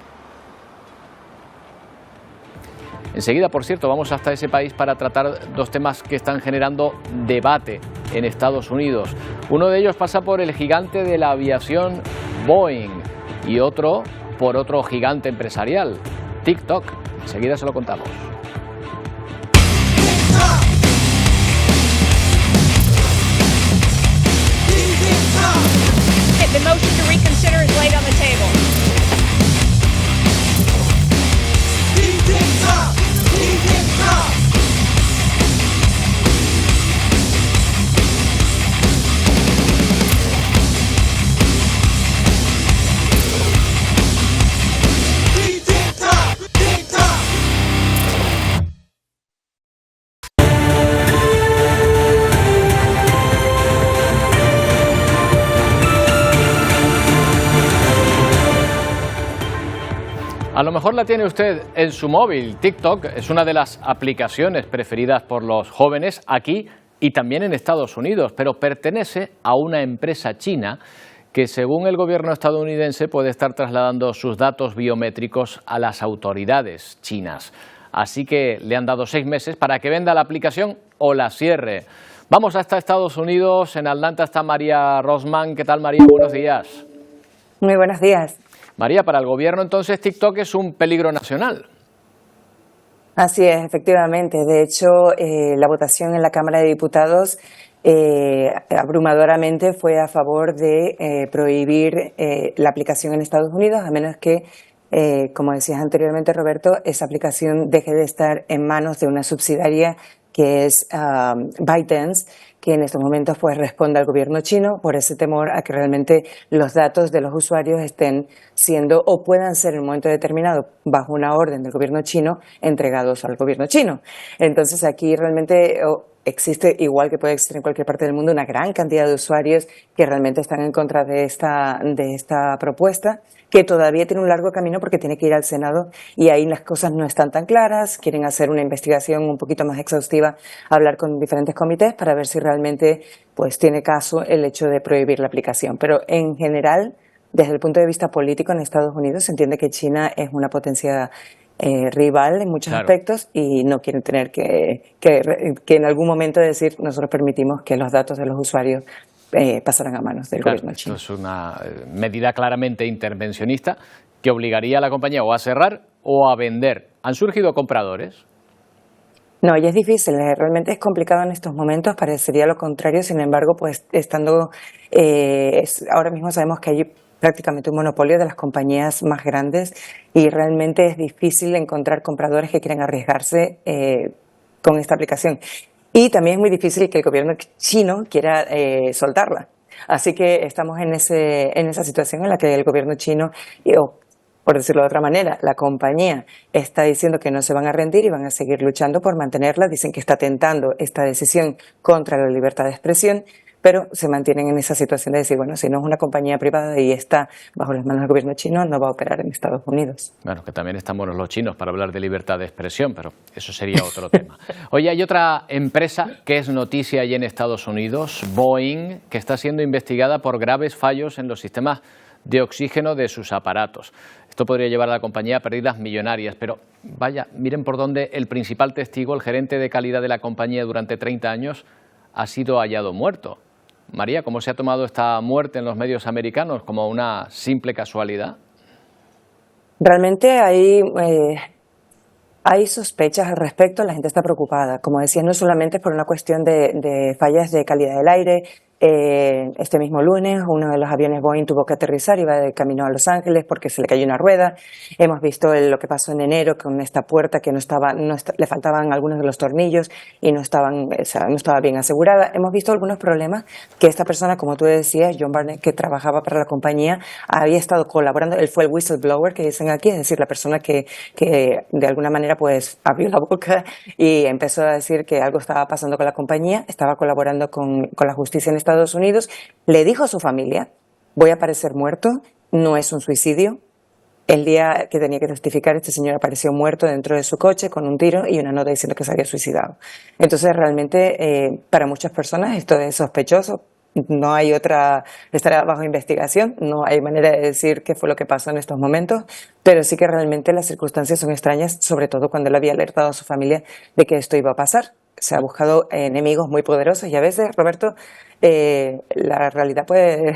Enseguida, por cierto, vamos hasta ese país para tratar 2 temas que están generando debate en Estados Unidos. Uno de ellos pasa por el gigante de la aviación Boeing y otro por otro gigante empresarial, TikTok. Enseguida se lo contamos. The motion to reconsider is laid on the table. A lo mejor la tiene usted en su móvil. TikTok es una de las aplicaciones preferidas por los jóvenes. Aquí y también en Estados Unidos, pero pertenece a una empresa china que, según el gobierno estadounidense, puede estar trasladando sus datos biométricos a las autoridades chinas. Así que le han dado 6 meses para que venda la aplicación o la cierre. Vamos hasta Estados Unidos. En Atlanta está María Rosman. ¿Qué tal, María? Buenos días. Muy buenos días. María, para el gobierno entonces TikTok es un peligro nacional. Así es, efectivamente. De hecho, la votación en la Cámara de Diputados abrumadoramente fue a favor de prohibir la aplicación en Estados Unidos, a menos que, como decías anteriormente, Roberto, esa aplicación deje de estar en manos de una subsidiaria que es ByteDance, que en estos momentos pues responde al gobierno chino por ese temor a que realmente los datos de los usuarios estén siendo o puedan ser en un momento determinado, bajo una orden del gobierno chino, entregados al gobierno chino. Entonces aquí realmente existe, igual que puede existir en cualquier parte del mundo, una gran cantidad de usuarios que realmente están en contra de esta propuesta, que todavía tiene un largo camino porque tiene que ir al Senado y ahí las cosas no están tan claras. Quieren hacer una investigación un poquito más exhaustiva, hablar con diferentes comités para ver si realmente pues tiene caso el hecho de prohibir la aplicación. Pero en general, desde el punto de vista político en Estados Unidos, se entiende que China es una potencia rival en muchos aspectos y no quieren tener que en algún momento decir nosotros permitimos que los datos de los usuarios pasarán a manos del gobierno chino. Esto es una medida claramente intervencionista que obligaría a la compañía o a cerrar o a vender. ¿Han surgido compradores? No, y es difícil, realmente es complicado en estos momentos, parecería lo contrario, sin embargo, pues estando, ahora mismo sabemos que hay prácticamente un monopolio de las compañías más grandes y realmente es difícil encontrar compradores que quieran arriesgarse con esta aplicación. Y también es muy difícil que el gobierno chino quiera soltarla. Así que estamos en esa situación en la que el gobierno chino, por decirlo de otra manera, la compañía está diciendo que no se van a rendir y van a seguir luchando por mantenerla. Dicen que está tentando esta decisión contra la libertad de expresión, pero se mantienen en esa situación de decir, bueno, si no es una compañía privada y está bajo las manos del gobierno chino, no va a operar en Estados Unidos. Bueno, que también están buenos los chinos para hablar de libertad de expresión, pero eso sería otro tema. Oye, hay otra empresa que es noticia allí en Estados Unidos, Boeing, que está siendo investigada por graves fallos en los sistemas de oxígeno de sus aparatos. Esto podría llevar a la compañía a pérdidas millonarias, pero vaya, miren por dónde el principal testigo, el gerente de calidad de la compañía durante 30 años, ha sido hallado muerto. María, ¿cómo se ha tomado esta muerte en los medios americanos? ¿Como una simple casualidad? Realmente hay sospechas al respecto, la gente está preocupada. Como decía, no solamente por una cuestión de fallas de calidad del aire. Este mismo lunes uno de los aviones Boeing tuvo que aterrizar, iba de camino a Los Ángeles porque se le cayó una rueda. Hemos visto lo que pasó en enero con esta puerta que le faltaban algunos de los tornillos y no estaba bien asegurada. Hemos visto algunos problemas que esta persona, como tú decías, John Barnett, que trabajaba para la compañía, había estado colaborando. Él fue el whistleblower que dicen aquí, es decir, la persona que de alguna manera pues abrió la boca y empezó a decir que algo estaba pasando con la compañía, estaba colaborando con la justicia en Estados Unidos, le dijo a su familia, voy a aparecer muerto, no es un suicidio. El día que tenía que testificar, este señor apareció muerto dentro de su coche con un tiro y una nota diciendo que se había suicidado. Entonces realmente para muchas personas esto es sospechoso, no hay estará bajo investigación, no hay manera de decir qué fue lo que pasó en estos momentos, pero sí que realmente las circunstancias son extrañas, sobre todo cuando él había alertado a su familia de que esto iba a pasar. Se ha buscado enemigos muy poderosos y a veces, Roberto, la realidad puede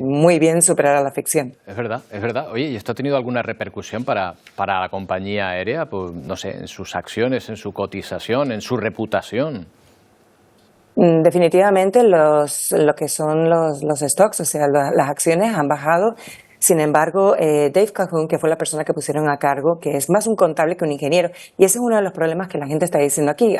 muy bien superar a la ficción. Es verdad, es verdad. Oye, ¿y esto ha tenido alguna repercusión para la compañía aérea? Pues, no sé, en sus acciones, en su cotización, en su reputación. Definitivamente lo que son los stocks, o sea, las acciones han bajado. Sin embargo, Dave Calhoun, que fue la persona que pusieron a cargo, que es más un contable que un ingeniero, y ese es uno de los problemas que la gente está diciendo aquí.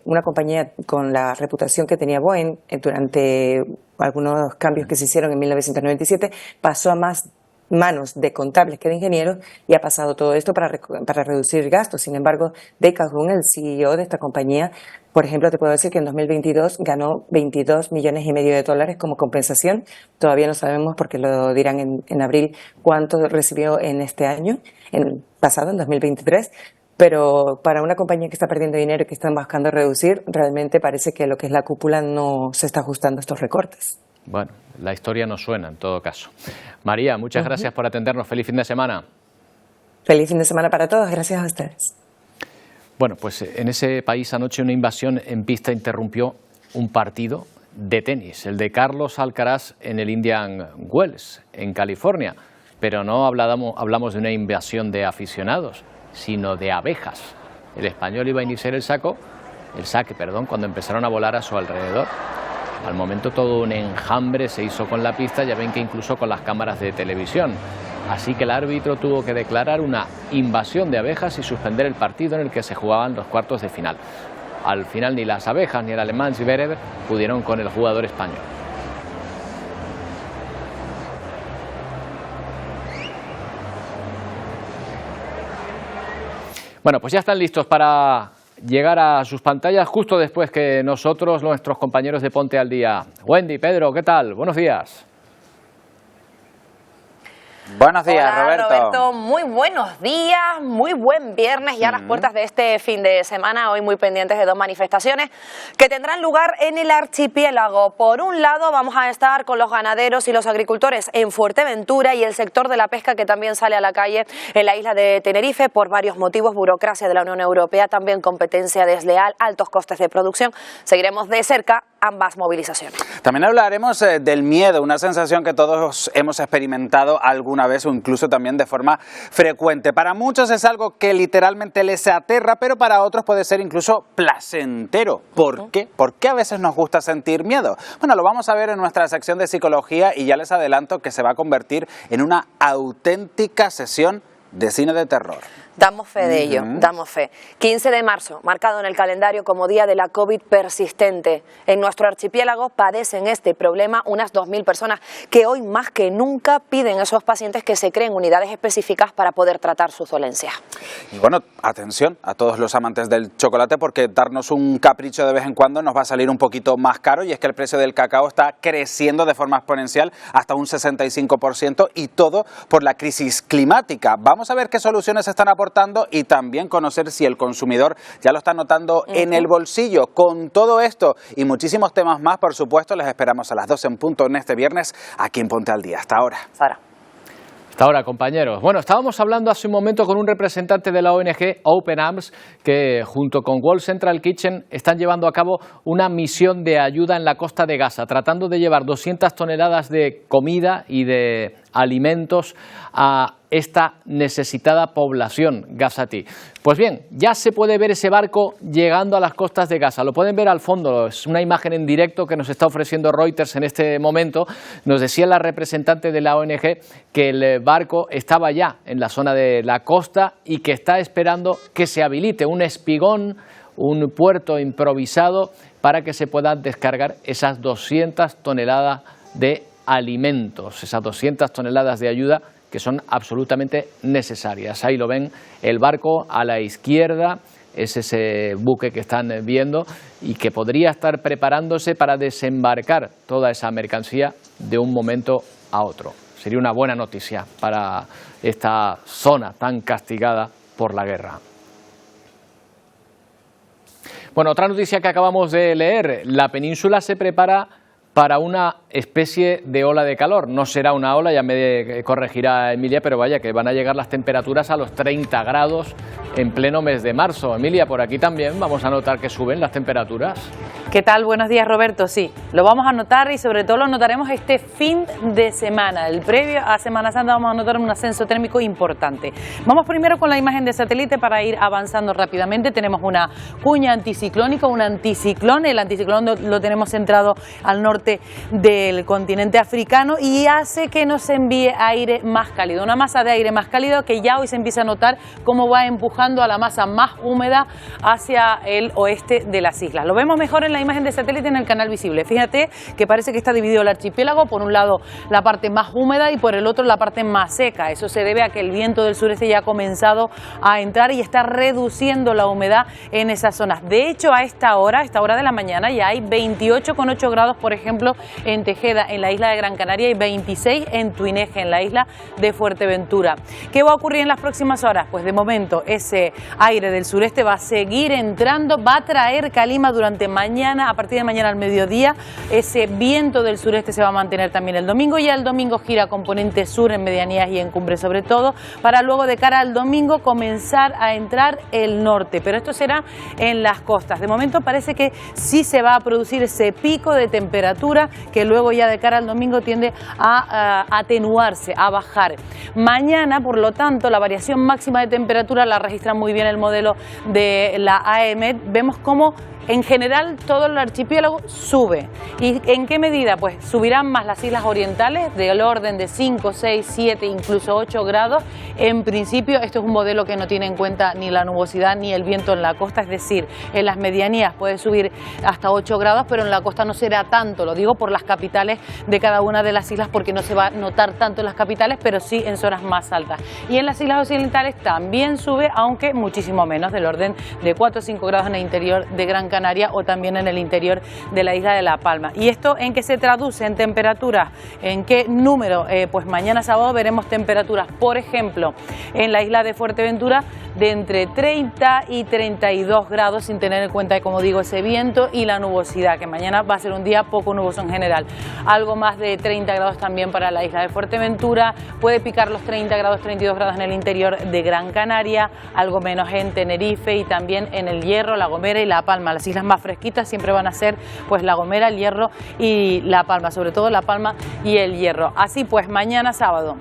Una compañía con la reputación que tenía Boeing durante algunos cambios que se hicieron en 1997 pasó a más manos de contables que de ingenieros y ha pasado todo esto para reducir gastos. Sin embargo, Dave Calhoun, el CEO de esta compañía, por ejemplo, te puedo decir que en 2022 ganó $22,5 millones como compensación. Todavía no sabemos, porque lo dirán en abril, cuánto recibió en este año, en 2023. pero para una compañía que está perdiendo dinero y que están buscando reducir, realmente parece que lo que es la cúpula no se está ajustando a estos recortes. Bueno, la historia nos suena en todo caso. María, muchas gracias por atendernos. Feliz fin de semana. Feliz fin de semana para todos. Gracias a ustedes. Bueno, pues en ese país anoche una invasión en pista interrumpió un partido de tenis, el de Carlos Alcaraz en el Indian Wells, en California. Pero no hablamos de una invasión de aficionados, sino de abejas. El español iba a iniciar el saque, cuando empezaron a volar a su alrededor. Al momento todo un enjambre se hizo con la pista, ya ven que incluso con las cámaras de televisión. Así que el árbitro tuvo que declarar una invasión de abejas y suspender el partido en el que se jugaban los cuartos de final. Al final ni las abejas ni el alemán Zverev pudieron con el jugador español. Bueno, pues ya están listos para llegar a sus pantallas justo después que nosotros, nuestros compañeros de Ponte al Día. Wendy, Pedro, ¿qué tal? Buenos días. Buenos días, Hola, Roberto. Muy buenos días, muy buen viernes ya a las puertas de este fin de semana, hoy muy pendientes de dos manifestaciones que tendrán lugar en el archipiélago. Por un lado vamos a estar con los ganaderos y los agricultores en Fuerteventura y el sector de la pesca que también sale a la calle en la isla de Tenerife por varios motivos, burocracia de la Unión Europea, también competencia desleal, altos costes de producción. Seguiremos de cerca ambas movilizaciones. También hablaremos del miedo, una sensación que todos hemos experimentado alguna vez o incluso también de forma frecuente. Para muchos es algo que literalmente les aterra, pero para otros puede ser incluso placentero. ¿Por qué? ¿Por qué a veces nos gusta sentir miedo? Bueno, lo vamos a ver en nuestra sección de psicología y ya les adelanto que se va a convertir en una auténtica sesión de cine de terror. Damos fe de ello, damos fe. 15 de marzo, marcado en el calendario como día de la COVID persistente. En nuestro archipiélago padecen este problema unas 2.000 personas que hoy más que nunca piden a esos pacientes que se creen unidades específicas para poder tratar sus dolencias. Y bueno, atención a todos los amantes del chocolate porque darnos un capricho de vez en cuando nos va a salir un poquito más caro y es que el precio del cacao está creciendo de forma exponencial hasta un 65% y todo por la crisis climática. Vamos a ver qué soluciones están aportando y también conocer si el consumidor ya lo está notando en el bolsillo. Con todo esto y muchísimos temas más, por supuesto, les esperamos a las 12 en punto en este viernes aquí en Ponte al Día. Hasta ahora. Sara. Hasta ahora, compañeros. Bueno, estábamos hablando hace un momento con un representante de la ONG Open Arms que junto con World Central Kitchen están llevando a cabo una misión de ayuda en la costa de Gaza, tratando de llevar 200 toneladas de comida y de alimentos a esta necesitada población gazatí. Pues bien, ya se puede ver ese barco llegando a las costas de Gaza. Lo pueden ver al fondo, es una imagen en directo que nos está ofreciendo Reuters en este momento. Nos decía la representante de la ONG que el barco estaba ya en la zona de la costa y que está esperando que se habilite un espigón, un puerto improvisado para que se puedan descargar esas 200 toneladas de alimentos, esas 200 toneladas de ayuda que son absolutamente necesarias. Ahí lo ven, el barco a la izquierda es ese buque que están viendo y que podría estar preparándose para desembarcar toda esa mercancía de un momento a otro. Sería una buena noticia para esta zona tan castigada por la guerra. Bueno, otra noticia que acabamos de leer, la península se prepara para una especie de ola de calor. No será una ola, ya me corregirá Emilia, pero vaya que van a llegar las temperaturas a los 30 grados en pleno mes de marzo. Emilia, por aquí también vamos a notar que suben las temperaturas. ¿Qué tal? Buenos días, Roberto. Sí, lo vamos a notar y sobre todo lo notaremos este fin de semana. El previo a Semana Santa vamos a notar un ascenso térmico importante. Vamos primero con la imagen de satélite para ir avanzando rápidamente. Tenemos una cuña anticiclónica, un anticiclón. El anticiclón lo tenemos centrado al norte del continente africano y hace que nos envíe aire más cálido. Una masa de aire más cálido que ya hoy se empieza a notar cómo va empujando a la masa más húmeda hacia el oeste de las islas. Lo vemos mejor en la la imagen de satélite en el canal visible. Fíjate que parece que está dividido el archipiélago, por un lado la parte más húmeda y por el otro la parte más seca. Eso se debe a que el viento del sureste ya ha comenzado a entrar y está reduciendo la humedad en esas zonas. De hecho, a esta hora de la mañana, ya hay 28,8 grados, por ejemplo, en Tejeda, en la isla de Gran Canaria, y 26 en Tuineje, en la isla de Fuerteventura. ¿Qué va a ocurrir en las próximas horas? Pues de momento ese aire del sureste va a seguir entrando, va a traer calima durante mañana, a partir de mañana al mediodía. Ese viento del sureste se va a mantener también el domingo, y el domingo gira componente sur en medianías y en cumbre sobre todo, para luego de cara al domingo comenzar a entrar el norte, pero esto será en las costas. De momento parece que sí se va a producir ese pico de temperatura que luego ya de cara al domingo tiende a atenuarse, a bajar. Mañana, por lo tanto, la variación máxima de temperatura la registra muy bien el modelo de la AEMET. Vemos cómo en general todo el archipiélago sube. ¿Y en qué medida? Pues subirán más las islas orientales, del orden de 5, 6, 7, incluso 8 grados. En principio esto es un modelo que no tiene en cuenta ni la nubosidad ni el viento en la costa, es decir, en las medianías puede subir hasta 8 grados, pero en la costa no será tanto. Lo digo por las capitales de cada una de las islas, porque no se va a notar tanto en las capitales, pero sí en zonas más altas. Y en las islas occidentales también sube, aunque muchísimo menos, del orden de 4 o 5 grados en el interior de Gran Canaria o también en el interior de la isla de La Palma. ¿Y esto en qué se traduce? En temperaturas. ¿En qué número? Pues mañana sábado veremos temperaturas, por ejemplo, en la isla de Fuerteventura de entre 30 y 32 grados, sin tener en cuenta, como digo, ese viento y la nubosidad, que mañana va a ser un día poco nuboso en general. Algo más de 30 grados también para la isla de Fuerteventura, puede picar los 30 grados, 32 grados en el interior de Gran Canaria, algo menos en Tenerife y también en El Hierro, La Gomera y La Palma. Las islas más fresquitas siempre van a ser pues La Gomera, El Hierro y La Palma, sobre todo La Palma y El Hierro. Así pues, mañana sábado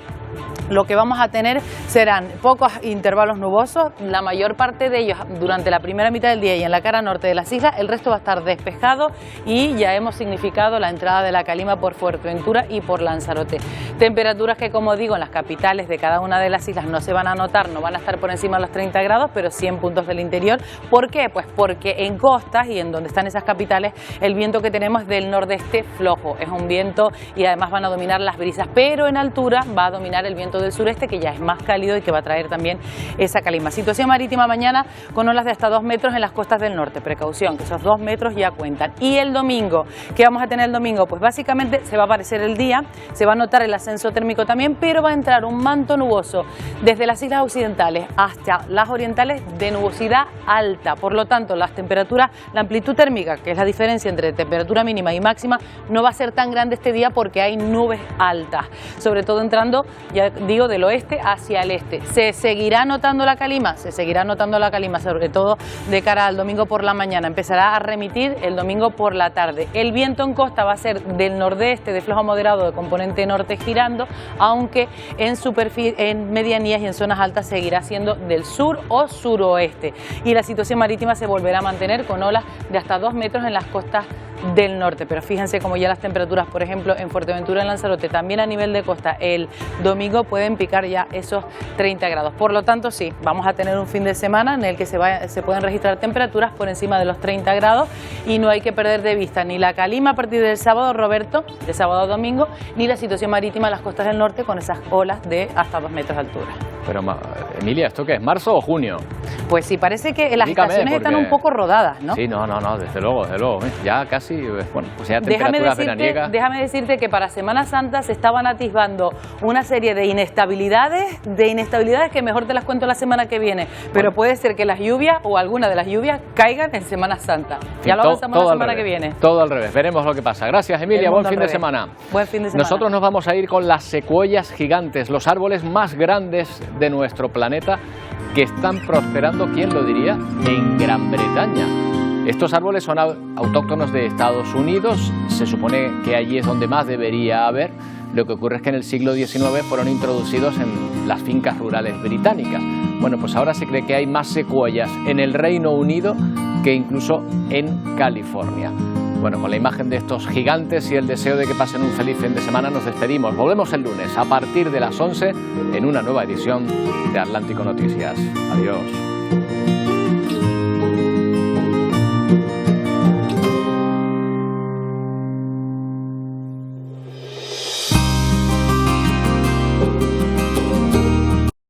lo que vamos a tener serán pocos intervalos nubosos, la mayor parte de ellos durante la primera mitad del día y en la cara norte de las islas. El resto va a estar despejado y ya hemos significado la entrada de la calima por Fuerteventura y por Lanzarote. Temperaturas que, como digo, en las capitales de cada una de las islas no se van a notar, no van a estar por encima de los 30 grados, pero sí en puntos del interior. ¿Por qué? Pues porque en costas y en donde están esas capitales, el viento que tenemos es del nordeste flojo. Es un viento y además van a dominar las brisas, pero en altura va a dominar el viento del sureste, que ya es más cálido y que va a traer también esa calima. Situación marítima mañana con olas de hasta 2 metros en las costas del norte. Precaución, que esos 2 metros ya cuentan. Y el domingo, ¿qué vamos a tener el domingo? Pues básicamente se va a aparecer el día, se va a notar el ascenso térmico también, pero va a entrar un manto nuboso desde las islas occidentales hasta las orientales de nubosidad alta. Por lo tanto, las temperaturas, la amplitud térmica, que es la diferencia entre temperatura mínima y máxima, no va a ser tan grande este día porque hay nubes altas, sobre todo entrando, ya digo, del oeste hacia el este. ¿Se seguirá notando la calima? Se seguirá notando la calima, sobre todo de cara al domingo por la mañana. Empezará a remitir el domingo por la tarde. El viento en costa va a ser del nordeste, de flojo moderado, de componente norte girando, aunque en medianías y en zonas altas seguirá siendo del sur o suroeste. Y la situación marítima se volverá a mantener con olas de hasta 2 metros en las costas del norte, pero fíjense como ya las temperaturas, por ejemplo, en Fuerteventura, en Lanzarote, también a nivel de costa, el domingo pueden picar ya esos 30 grados. Por lo tanto, sí, vamos a tener un fin de semana en el que se pueden registrar temperaturas por encima de los 30 grados y no hay que perder de vista ni la calima a partir del sábado, Roberto, de sábado a domingo, ni la situación marítima en las costas del norte con esas olas de hasta 2 metros de altura. Pero, Emilia, ¿esto qué es? ¿Marzo o junio? Pues sí, parece que las estaciones están un poco rodadas, ¿no? Sí, no, desde luego. Ya casi, bueno, pues ya temperaturas veraniegas. Déjame decirte que para Semana Santa se estaban atisbando una serie de inestabilidades que mejor te las cuento la semana que viene. Pero puede ser que las lluvias o alguna de las lluvias caigan en Semana Santa. Ya lo avanzamos la semana que viene. Todo al revés, veremos lo que pasa. Gracias, Emilia, buen fin de semana. Buen fin de semana. Nosotros nos vamos a ir con las secuoyas gigantes, los árboles más grandes de nuestro planeta, que están prosperando, ¿quién lo diría?, en Gran Bretaña. Estos árboles son autóctonos de Estados Unidos, se supone que allí es donde más debería haber. Lo que ocurre es que en el siglo XIX fueron introducidos en las fincas rurales británicas. Bueno, pues ahora se cree que hay más secuoyas en el Reino Unido que incluso en California. Bueno, con la imagen de estos gigantes y el deseo de que pasen un feliz fin de semana nos despedimos. Volvemos el lunes a partir de las 11 en una nueva edición de Atlántico Noticias. Adiós.